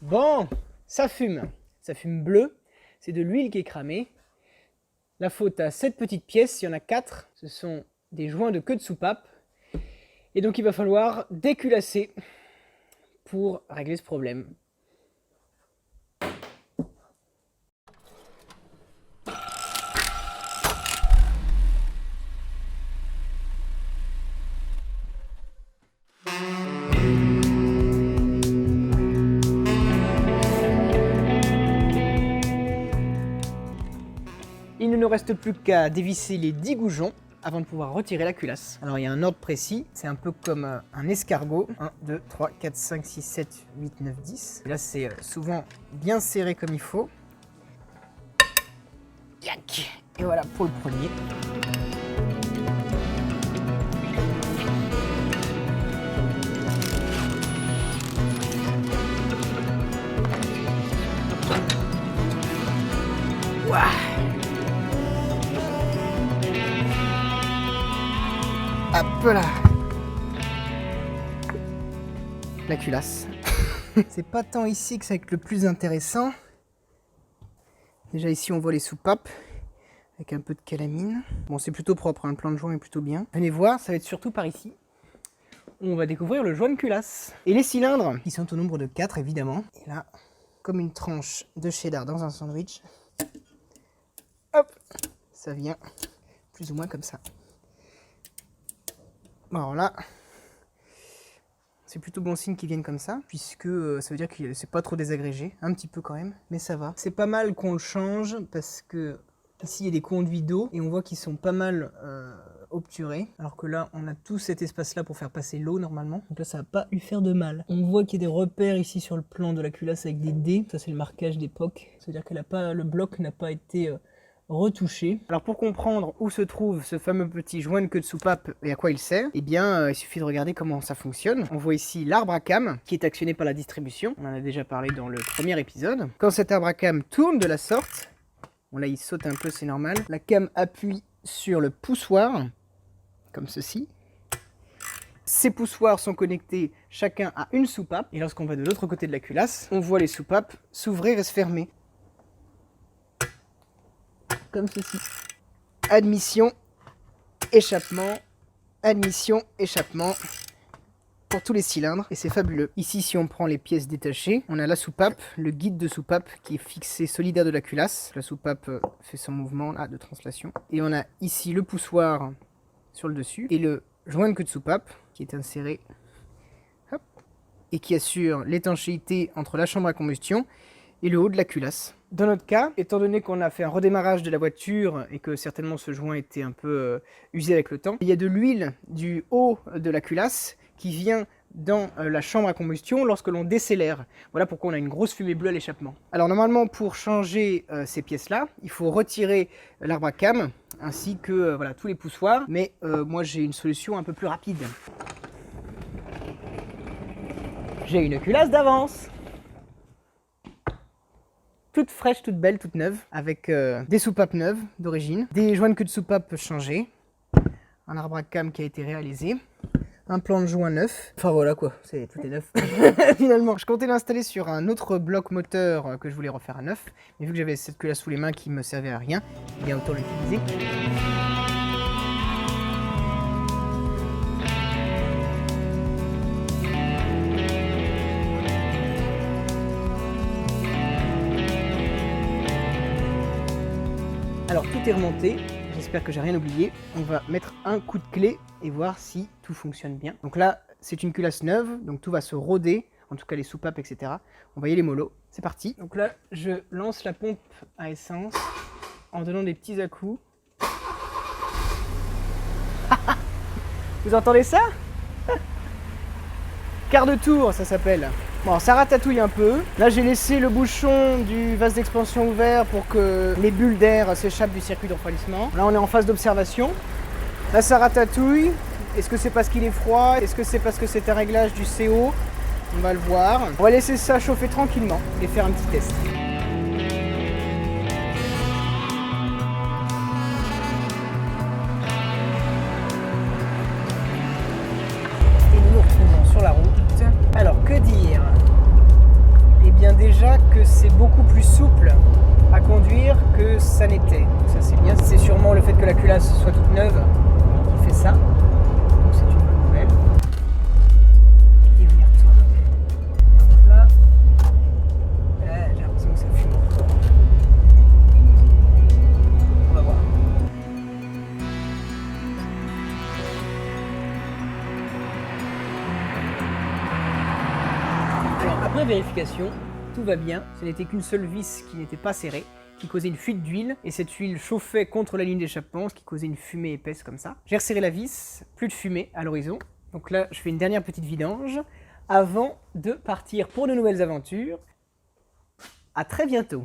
Bon, ça fume bleu, c'est de l'huile qui est cramée. La faute à cette petite pièce, il y en a 4, ce sont des joints de queue de soupape. Et donc il va falloir déculasser pour régler ce problème. Il ne nous reste plus qu'à dévisser les 10 goujons avant de pouvoir retirer la culasse. Alors il y a un ordre précis, c'est un peu comme un escargot. 1, 2, 3, 4, 5, 6, 7, 8, 9, 10. Et là c'est souvent bien serré comme il faut. Yac. Et voilà pour le premier. Ouah. Hop là. La culasse. C'est pas tant ici que ça va être le plus intéressant. Déjà ici on voit les soupapes avec un peu de calamine. Bon c'est plutôt propre, hein, le plan de joint est plutôt bien. Venez voir, ça va être surtout par ici. On va découvrir le joint de culasse. Et les cylindres, qui sont au nombre de 4 évidemment. Et là, comme une tranche de cheddar dans un sandwich. Hop, ça vient plus ou moins comme ça. Bon, alors là, c'est plutôt bon signe qu'ils viennent comme ça, puisque ça veut dire que c'est pas trop désagrégé, un petit peu quand même, mais ça va. C'est pas mal qu'on le change, parce que ici il y a des conduits d'eau, et on voit qu'ils sont pas mal obturés, alors que là on a tout cet espace-là pour faire passer l'eau normalement, donc là ça va pas lui faire de mal. On voit qu'il y a des repères ici sur le plan de la culasse avec des dés, ça c'est le marquage d'époque, ça veut dire que le bloc n'a pas été retouché. Alors pour comprendre où se trouve ce fameux petit joint de queue de soupape et à quoi il sert, eh bien il suffit de regarder comment ça fonctionne. On voit ici l'arbre à cam qui est actionné par la distribution. On en a déjà parlé dans le premier épisode. Quand cet arbre à cam tourne de la sorte, bon là il saute un peu, c'est normal. La cam appuie sur le poussoir, comme ceci. Ces poussoirs sont connectés chacun à une soupape. Et lorsqu'on va de l'autre côté de la culasse, on voit les soupapes s'ouvrir et se fermer. Comme ceci. Admission, échappement, admission, échappement pour tous les cylindres et c'est fabuleux. Ici si on prend les pièces détachées, on a la soupape, le guide de soupape qui est fixé solidaire de la culasse. La soupape fait son mouvement là de translation. Et on a ici le poussoir sur le dessus et le joint de queue de soupape qui est inséré hop, et qui assure l'étanchéité entre la chambre à combustion et le haut de la culasse. Dans notre cas, étant donné qu'on a fait un redémarrage de la voiture et que certainement ce joint était un peu usé avec le temps, il y a de l'huile du haut de la culasse qui vient dans la chambre à combustion lorsque l'on décélère. Voilà pourquoi on a une grosse fumée bleue à l'échappement. Alors normalement pour changer ces pièces-là, il faut retirer l'arbre à cam ainsi que voilà, tous les poussoirs, mais moi j'ai une solution un peu plus rapide. J'ai une culasse d'avance! Toute fraîche, toute belle, toute neuve, avec des soupapes neuves d'origine, des joints de queue de soupape changés, un arbre à cam qui a été réalisé, un plan de joint neuf, enfin voilà quoi, tout est neuf. Finalement, je comptais l'installer sur un autre bloc moteur que je voulais refaire à neuf, mais vu que j'avais cette queue-là sous les mains qui me servait à rien, il y a autant l'utiliser. Alors tout est remonté, j'espère que j'ai rien oublié. On va mettre un coup de clé et voir si tout fonctionne bien. Donc là, c'est une culasse neuve, donc tout va se roder, en tout cas les soupapes, etc. On va y aller mollo, c'est parti. Donc là, je lance la pompe à essence en donnant des petits à-coups. Vous entendez ça? Quart de tour, ça s'appelle. Bon, ça ratatouille un peu. Là, j'ai laissé le bouchon du vase d'expansion ouvert pour que les bulles d'air s'échappent du circuit de refroidissement. Là, on est en phase d'observation. Là, ça ratatouille. Est-ce que c'est parce qu'il est froid? Est-ce que c'est parce que c'est un réglage du CO? On va le voir. On va laisser ça chauffer tranquillement et faire un petit test. Et nous nous retrouvons sur la route. Alors, que dire? déjà que c'est beaucoup plus souple à conduire que ça n'était. Ça c'est bien. C'est sûrement le fait que la culasse soit toute neuve qui fait ça. Donc c'est une bonne nouvelle. Et on y retourne. Donc là, j'ai l'impression que ça fume. On va voir. Alors après vérification, tout va bien. Ce n'était qu'une seule vis qui n'était pas serrée, qui causait une fuite d'huile, et cette huile chauffait contre la ligne d'échappement, ce qui causait une fumée épaisse comme ça. J'ai resserré la vis, plus de fumée à l'horizon. Donc là, je fais une dernière petite vidange avant de partir pour de nouvelles aventures. À très bientôt.